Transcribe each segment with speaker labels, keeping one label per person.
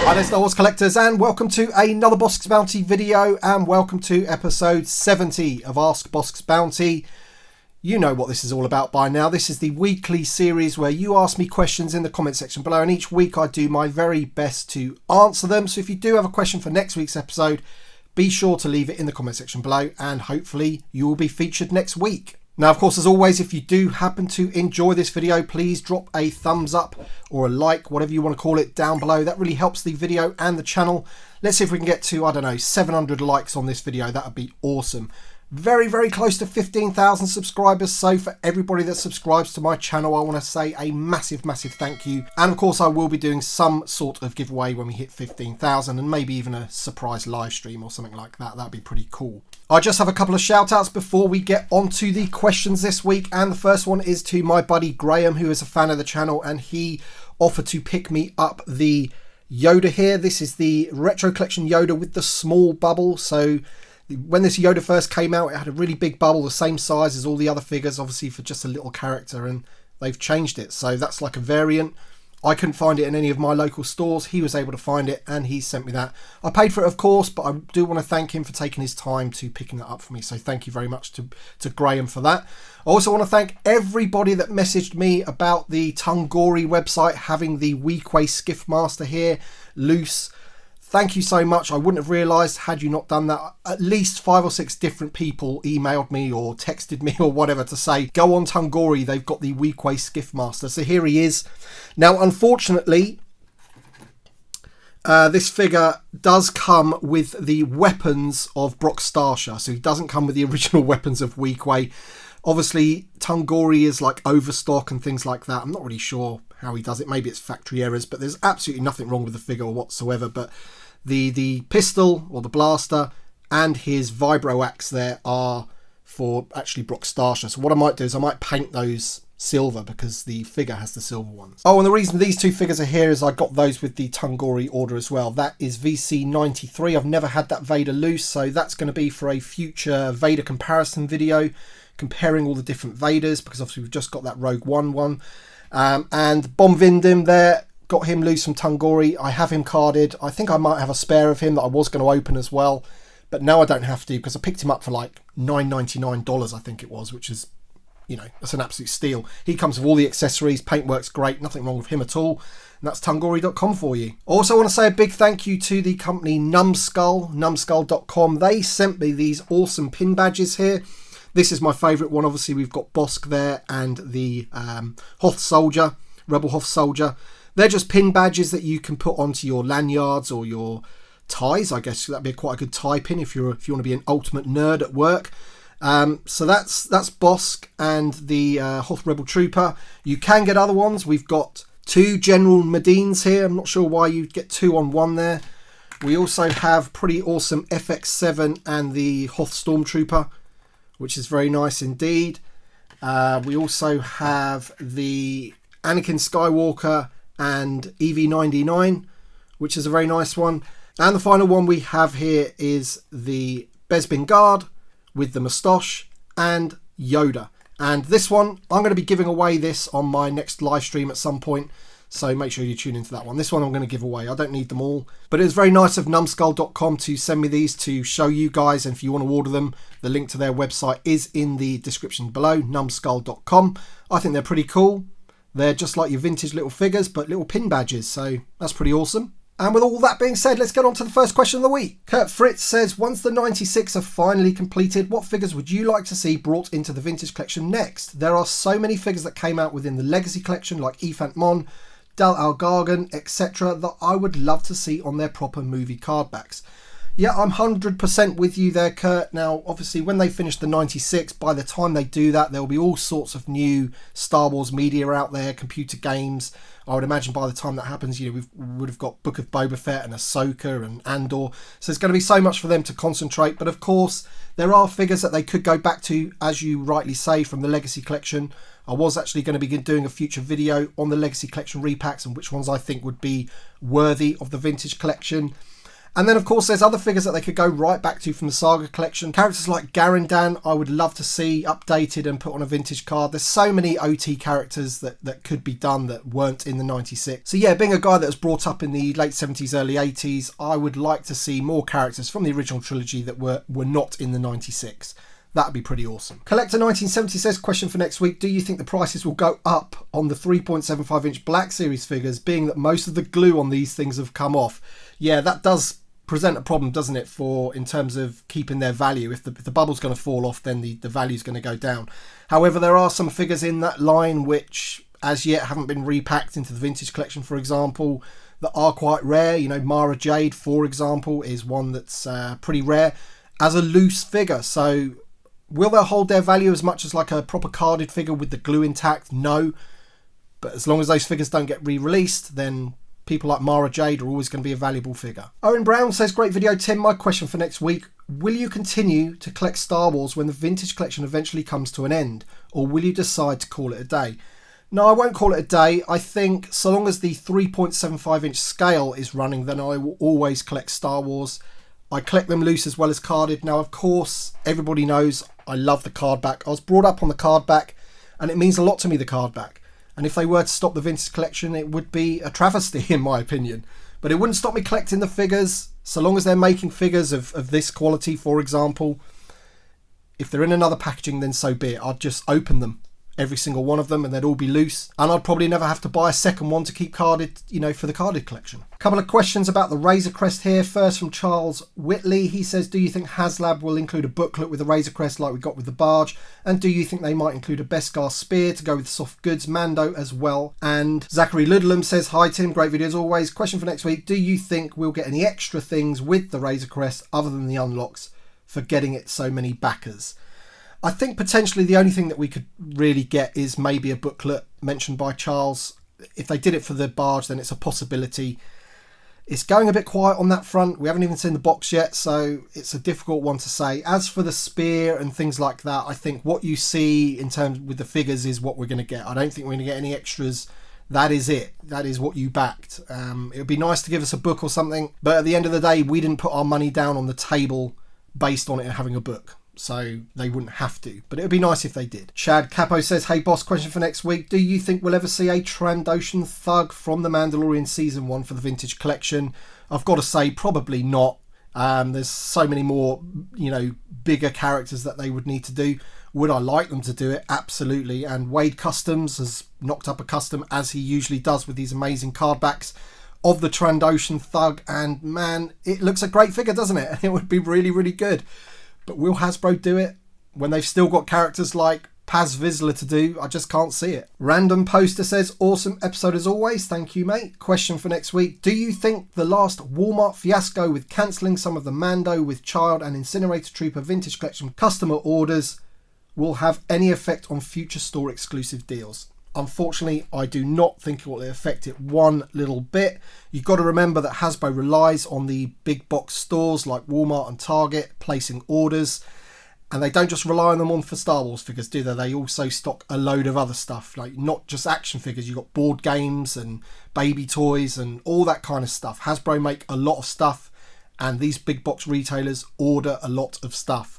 Speaker 1: Hi there, Star Wars collectors, and welcome to another Bossk's Bounty video, and welcome to episode 70 of Ask Bossk's Bounty. You know what this is all about by now. This is the weekly series where you ask me questions in the comment section below, and each week I do my very best to answer them. So if you do have a question for next week's episode, be sure to leave it in the comment section below, and hopefully you will be featured next week. Now, of course, as always, if you do happen to enjoy this video, please drop a thumbs up or a like, whatever you want to call it, down below. That really helps the video and the channel. Let's see if we can get to, I don't know, 700 likes on this video. That would be awesome. Very, very close to 15,000 subscribers. So for everybody that subscribes to my channel, I want to say a massive, massive thank you. And of course, I will be doing some sort of giveaway when we hit 15,000, and maybe even a surprise live stream or something like that. That'd be pretty cool. I just have a couple of shout outs before we get on to the questions this week. And the first one is to my buddy Graham, who is a fan of the channel, and he offered to pick me up the Yoda here. This is the Retro Collection Yoda with the small bubble. So when this Yoda first came out, it had a really big bubble, the same size as all the other figures, obviously for just a little character, and they've changed it. So that's like a variant. I couldn't find it in any of my local stores. He was able to find it, and he sent me that. I paid for it, of course, but I do want to thank him for taking his time to picking that up for me. So thank you very much to Graham for that. I also want to thank everybody that messaged me about the Tungori website having the Weequay Skiff Master here loose. Thank you so much. I wouldn't have realised had you not done that. At least 5 or 6 different people emailed me or texted me or whatever to say, go on Tungori, they've got the Weequay Skiff Master. So here he is. Now, unfortunately, this figure does come with the weapons of Brock Starsha. So he doesn't come with the original weapons of Weequay. Obviously, Tungori is like overstock and things like that. I'm not really sure how he does it. Maybe it's factory errors, but there's absolutely nothing wrong with the figure whatsoever. But the pistol or the blaster and his vibro axe there are for actually Brock Starsha. So what I might do is I might paint those silver because the figure has the silver ones. Oh, and the reason these two figures are here is I got those with the Tungori order as well. That is VC93. I've never had that Vader loose, so that's going to be for a future Vader comparison video, comparing all the different Vaders, because obviously we've just got that Rogue One one. And Bom Vindim there, got him loose from Tungori. I have him carded. I think I might have a spare of him that I was going to open as well, but now I don't have to because I picked him up for like $9.99 I think it was, which is, you know, that's an absolute steal. He comes with all the accessories, paintwork's great, nothing wrong with him at all. And that's Tungori.com for you. Also, I want to say a big thank you to the company Numbskull, Numbskull.com. They sent me these awesome pin badges here. This is my favourite one. Obviously, we've got Bossk there and the Hoth Soldier, Rebel Hoth Soldier. They're just pin badges that you can put onto your lanyards or your ties. I guess that'd be quite a good tie pin if you want to be an ultimate nerd at work. So that's Bossk and the Hoth Rebel Trooper. You can get other ones. We've got 2 General Medines here. I'm not sure why you'd get 2 on 1 there. We also have pretty awesome FX7 and the Hoth Stormtrooper, which is very nice indeed. We also have the Anakin Skywalker and EV99, which is a very nice one. And the final one we have here is the Bespin Guard with the moustache and Yoda. And this one, I'm going to be giving away this on my next live stream at some point, so make sure you tune into that one. This one I'm going to give away. I don't need them all, but it was very nice of Numbskull.com to send me these to show you guys. And if you want to order them, the link to their website is in the description below, Numbskull.com. I think they're pretty cool. They're just like your vintage little figures, but little pin badges, so that's pretty awesome. And with all that being said, let's get on to the first question of the week. Kurt Fritz says, once the 96 are finally completed, what figures would you like to see brought into the vintage collection next? There are so many figures that came out within the legacy collection, like Efant Mon, Dal Al Gargan, etc., that I would love to see on their proper movie card backs. Yeah, I'm 100% with you there, Kurt. Now, obviously, when they finish the 96, by the time they do that, there will be all sorts of new Star Wars media out there, computer games. I would imagine by the time that happens, you know, we would have got Book of Boba Fett and Ahsoka and Andor. So there's going to be so much for them to concentrate. But of course, there are figures that they could go back to, as you rightly say, from the Legacy Collection. I was actually going to be doing a future video on the Legacy Collection repacks and which ones I think would be worthy of the Vintage Collection. And then, of course, there's other figures that they could go right back to from the Saga collection. Characters like Garandan, I would love to see updated and put on a vintage card. There's so many OT characters that could be done that weren't in the 96. So yeah, being a guy that was brought up in the late 70s, early 80s, I would like to see more characters from the original trilogy that were not in the 96. That'd be pretty awesome. Collector 1970 says, question for next week, do you think the prices will go up on the 3.75 inch Black Series figures, being that most of the glue on these things have come off? Yeah, that does present a problem, doesn't it, for in terms of keeping their value. If the bubble's going to fall off, then the value's going to go down. However, there are some figures in that line which as yet haven't been repacked into the vintage collection, for example, that are quite rare. You know, Mara Jade, for example, is one that's pretty rare as a loose figure. So will they hold their value as much as like a proper carded figure with the glue intact? No. But as long as those figures don't get re-released, then people like Mara Jade are always going to be a valuable figure. Owen Brown says, great video, Tim. My question for next week, will you continue to collect Star Wars when the vintage collection eventually comes to an end? Or will you decide to call it a day? No, I won't call it a day. I think so long as the 3.75 inch scale is running, then I will always collect Star Wars. I collect them loose as well as carded. Now, of course, everybody knows I love the card back. I was brought up on the card back, and it means a lot to me, the card back. And if they were to stop the vintage collection, it would be a travesty, in my opinion. But it wouldn't stop me collecting the figures, so long as they're making figures of this quality, for example. If they're in another packaging, then so be it. I'd just open them, every single one of them, and they'd all be loose. And I'd probably never have to buy a second one to keep carded, you know, for the carded collection. A couple of questions about the Razor Crest here. First from Charles Whitley. He says, do you think HasLab will include a booklet with the Razor Crest like we got with the Barge? And do you think they might include a Beskar spear to go with soft goods Mando as well? And Zachary Ludlam says, hi Tim, great video as always. Question for next week, do you think we'll get any extra things with the Razor Crest other than the unlocks for getting it so many backers? I think potentially the only thing that we could really get is maybe a booklet mentioned by Charles. If they did it for the Barge, then it's a possibility. It's going a bit quiet on that front. We haven't even seen the box yet, so it's a difficult one to say. As for the spear and things like that, I think what you see in terms with the figures is what we're going to get. I don't think we're going to get any extras. That is it. That is what you backed. It would be nice to give us a book or something, but at the end of the day, we didn't put our money down on the table based on it having a book. So they wouldn't have to, but it would be nice if they did. Shad Capo says, hey boss, question for next week. Do you think we'll ever see a Trandoshan Thug from The Mandalorian Season 1 for the vintage collection? I've got to say, probably not. There's so many more, you know, bigger characters that they would need to do. Would I like them to do it? Absolutely. And Wade Customs has knocked up a custom, as he usually does with these amazing card backs of the Trandoshan Thug. And man, it looks a great figure, doesn't it? It would be really, really good. But will Hasbro do it when they've still got characters like Paz Vizsla to do? I just can't see it. Random Poster says, awesome episode as always. Thank you, mate. Question for next week. Do you think the last Walmart fiasco with cancelling some of the Mando with Child and Incinerator Trooper vintage collection customer orders will have any effect on future store exclusive deals? Unfortunately, I do not think it will affect it one little bit. You've got to remember that Hasbro relies on the big box stores like Walmart and Target placing orders, and they don't just rely on them for Star Wars figures, do they? They also stock a load of other stuff, like not just action figures. You've got board games and baby toys and all that kind of stuff. Hasbro make a lot of stuff, and these big box retailers order a lot of stuff.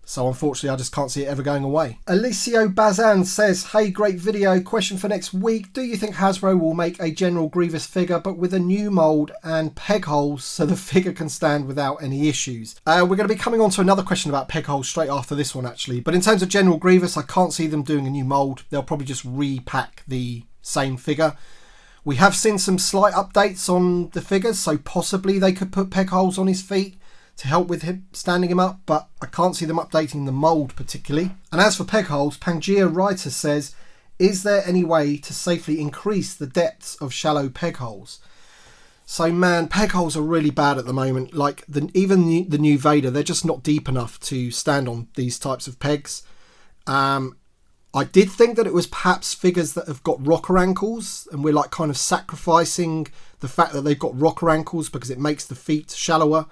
Speaker 1: So unfortunately, I just can't see it ever going away. Alicio Bazan says, hey, great video. Question for next week. Do you think Hasbro will make a General Grievous figure, but with a new mould and peg holes so the figure can stand without any issues? We're going to be coming on to another question about peg holes straight after this one, actually. But in terms of General Grievous, I can't see them doing a new mould. They'll probably just repack the same figure. We have seen some slight updates on the figures, so possibly they could put peg holes on his feet to help with him standing him up, but I can't see them updating the mould particularly. And as for peg holes, Pangea Writer says, is there any way to safely increase the depths of shallow peg holes? So man, peg holes are really bad at the moment. Like even the new Vader, they're just not deep enough to stand on these types of pegs. I did think that it was perhaps figures that have got rocker ankles, and we're like kind of sacrificing the fact that they've got rocker ankles because it makes the feet shallower.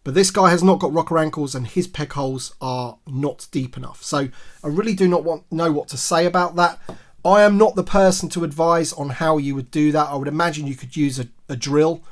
Speaker 1: But this guy has not got rocker ankles, and his peg holes are not deep enough. So I really do not know what to say about that. I am not the person to advise on how you would do that. I would imagine you could use a drill,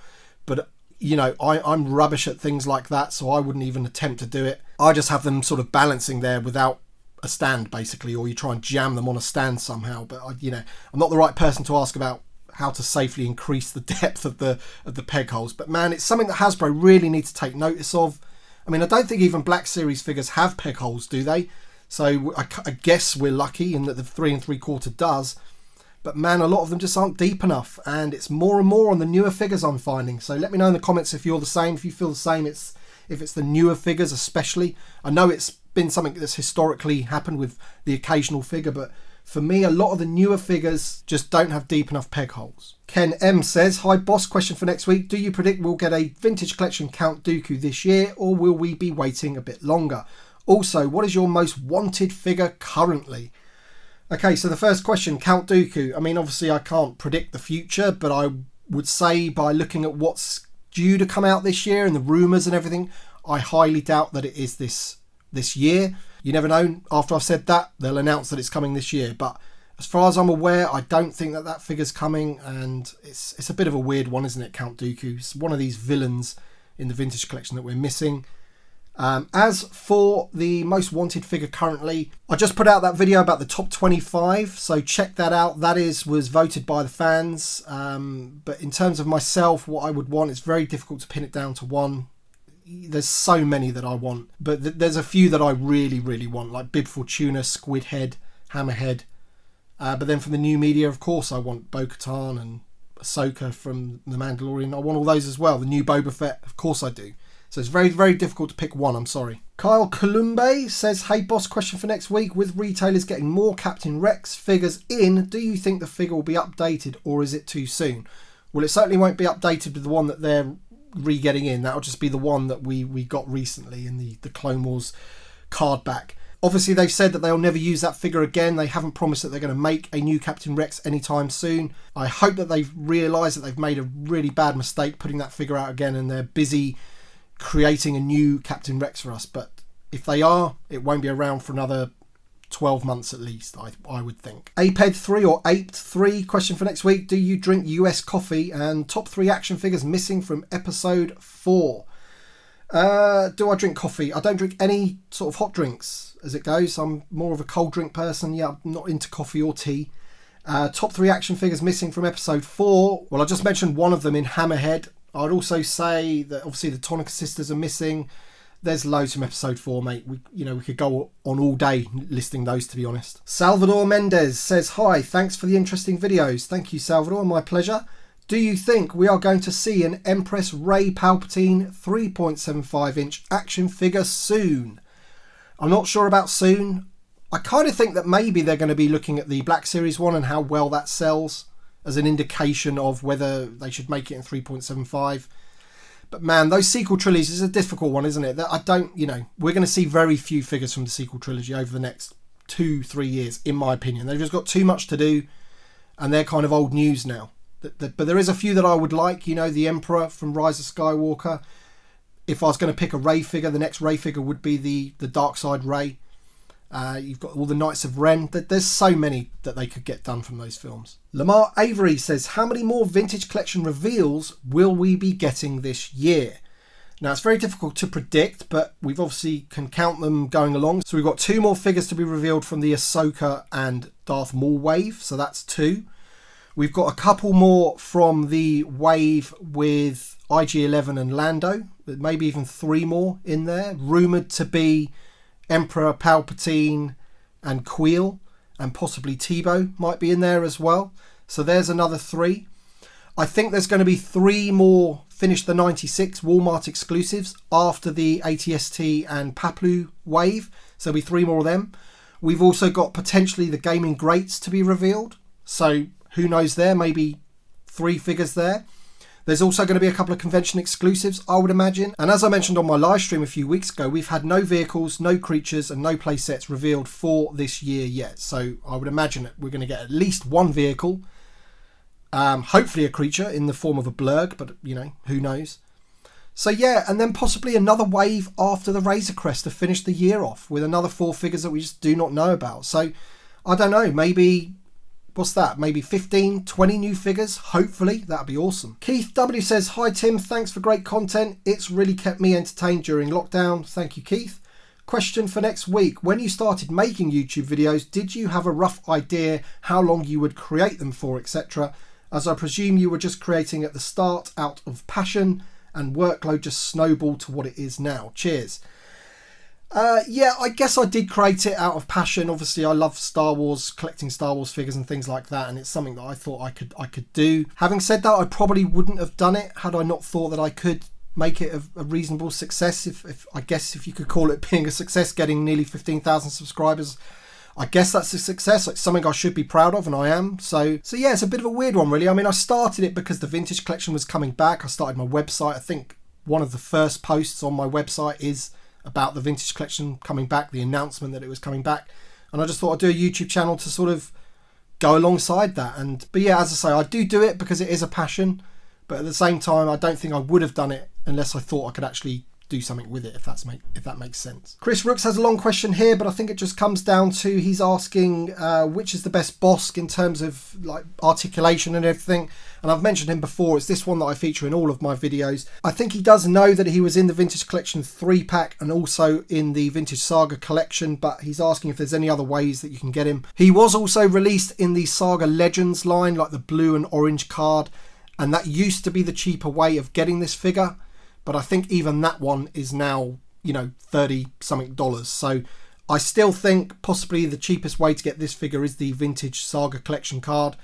Speaker 1: but you know, I'm rubbish at things like that, so I wouldn't even attempt to do it. I just have them sort of balancing there without a stand, basically, or you try and jam them on a stand somehow. But you know, I'm not the right person to ask about how to safely increase the depth of the peg holes. But man, it's something that Hasbro really needs to take notice of. I mean, I don't think even Black Series figures have peg holes, do they? So I guess we're lucky in that the 3 3/4 does. But man, a lot of them just aren't deep enough, and it's more and more on the newer figures I'm finding. So let me know in the comments if you're the same, if you feel the same. If it's the newer figures especially. I know it's been something that's historically happened with the occasional figure, but for me, a lot of the newer figures just don't have deep enough peg holes. Ken M says, hi Bossk, question for next week. Do you predict we'll get a vintage collection Count Dooku this year, or will we be waiting a bit longer? Also, what is your most wanted figure currently? Okay, so the first question, Count Dooku. I mean, obviously I can't predict the future, but I would say by looking at what's due to come out this year and the rumours and everything, I highly doubt that it is this year. You never know. After I've said that, they'll announce that it's coming this year. But as far as I'm aware, I don't think that figure's coming, and it's a bit of a weird one, isn't it, Count Dooku? It's one of these villains in the vintage collection that we're missing. As for the most wanted figure currently, I just put out that video about the top 25, so check that out. That was voted by the fans. But in terms of myself, what I would want, it's very difficult to pin it down to one. There's so many that I want, but there's a few that I really, really want, like Bib Fortuna, Squid Head, Hammerhead. But then from the new media, of course, I want Bo-Katan and Ahsoka from The Mandalorian. I want all those as well. The new Boba Fett, of course I do. So it's very, very difficult to pick one, I'm sorry. Kyle Columbe says, hey Bossk, question for next week. With retailers getting more Captain Rex figures in, do you think the figure will be updated, or is it too soon? Well, it certainly won't be updated with the one that they're re-getting in. That'll just be the one that we got recently in the Clone Wars card back. Obviously, they've said that they'll never use that figure again. They haven't promised that they're going to make a new Captain Rex anytime soon. I hope that they've realised that they've made a really bad mistake putting that figure out again, and they're busy creating a new Captain Rex for us. But if they are, it won't be around for another 12 months at least, I would think. Aped3 or Aped3, question for next week. Do you drink US coffee? And top 3 action figures missing from episode 4. Do I drink coffee? I don't drink any sort of hot drinks as it goes. I'm more of a cold drink person. Yeah, I'm not into coffee or tea. Top 3 action figures missing from episode 4. Well, I just mentioned one of them in Hammerhead. I'd also say that obviously the Tonica sisters are missing. There's loads from episode 4, mate. We could go on all day listing those, to be honest. Salvador Mendez says, hi, thanks for the interesting videos. Thank you, Salvador, my pleasure. Do you think we are going to see an Empress Rey Palpatine 3.75-inch action figure soon? I'm not sure about soon. I kind of think that maybe they're going to be looking at the Black Series one and how well that sells as an indication of whether they should make it in 3.75. But man, those sequel trilogies is a difficult one, isn't it? That we're going to see very few figures from the sequel trilogy over the next 2-3 years, in my opinion. They've just got too much to do, and they're kind of old news now. But there is a few that I would like, the Emperor from Rise of Skywalker. If I was going to pick a Rey figure, the next Rey figure would be the Darkseid Rey. You've got all the Knights of Ren. There's so many that they could get done from those films. Lamar Avery says, how many more vintage collection reveals will we be getting this year? Now, it's very difficult to predict, but we've obviously can count them going along. So we've got 2 more figures to be revealed from the Ahsoka and Darth Maul wave. So that's 2. We've got a couple more from the wave with IG-11 and Lando. Maybe even 3 more in there. Rumoured to be Emperor Palpatine and Queel, and possibly Tebow might be in there as well. So there's another 3. I think there's going to be 3 more Finish the 96 Walmart exclusives after the ATST and Paplu wave. So there'll be 3 more of them. We've also got potentially the Gaming Greats to be revealed. So who knows there, maybe 3 figures there. There's also going to be a couple of convention exclusives, I would imagine. And as I mentioned on my live stream a few weeks ago, we've had no vehicles, no creatures, and no playsets revealed for this year yet. So I would imagine that we're going to get at least 1 vehicle. Hopefully a creature in the form of a blurg, but, who knows. So yeah, and then possibly another wave after the Razor Crest to finish the year off with another 4 figures that we just do not know about. So I don't know, maybe what's that, maybe 15, 20 new figures, hopefully. That'd be awesome. Keith W says, hi Tim, thanks for great content. It's really kept me entertained during lockdown. Thank you, Keith. Question for next week. When you started making YouTube videos, did you have a rough idea how long you would create them for, etc.? As I presume you were just creating at the start out of passion and workload just snowballed to what it is now. Cheers. Yeah, I guess I did create it out of passion. Obviously, I love Star Wars, collecting Star Wars figures and things like that, and it's something that I thought I could do. Having said that, I probably wouldn't have done it had I not thought that I could make it a reasonable success. If I guess if you could call it being a success, getting nearly 15,000 subscribers, I guess that's a success. It's something I should be proud of, and I am. So yeah, it's a bit of a weird one, really. I mean, I started it because the vintage collection was coming back. I started my website. I think one of the first posts on my website is about the vintage collection coming back, the announcement that it was coming back. And I just thought I'd do a YouTube channel to sort of go alongside that. But yeah, as I say, I do it because it is a passion. But at the same time, I don't think I would have done it unless I thought I could actually do something with it, if that makes sense. Chris Rooks has a long question here, but I think it just comes down to, he's asking which is the best Bossk in terms of like articulation and everything. And I've mentioned him before. It's this one that I feature in all of my videos. I think he does know that he was in the Vintage Collection 3-pack and also in the Vintage Saga collection, but he's asking if there's any other ways that you can get him. He was also released in the Saga Legends line, like the blue and orange card, and that used to be the cheaper way of getting this figure. But I think even that one is now, you know, $30-something. So I still think possibly the cheapest way to get this figure is the Vintage Saga Collection card.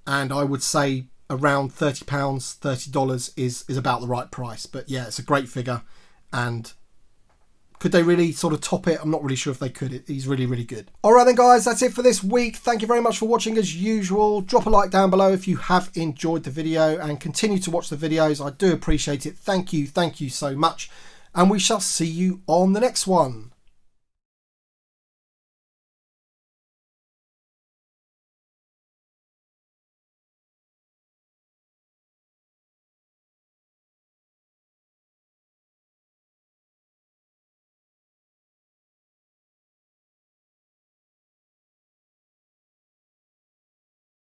Speaker 1: And I would say around £30, $30 is about the right price. But yeah, it's a great figure. And could they really sort of top it? I'm not really sure if they could. He's really, really good. All right then, guys, that's it for this week. Thank you very much for watching as usual. Drop a like down below if you have enjoyed the video and continue to watch the videos. I do appreciate it. Thank you so much. And we shall see you on the next one.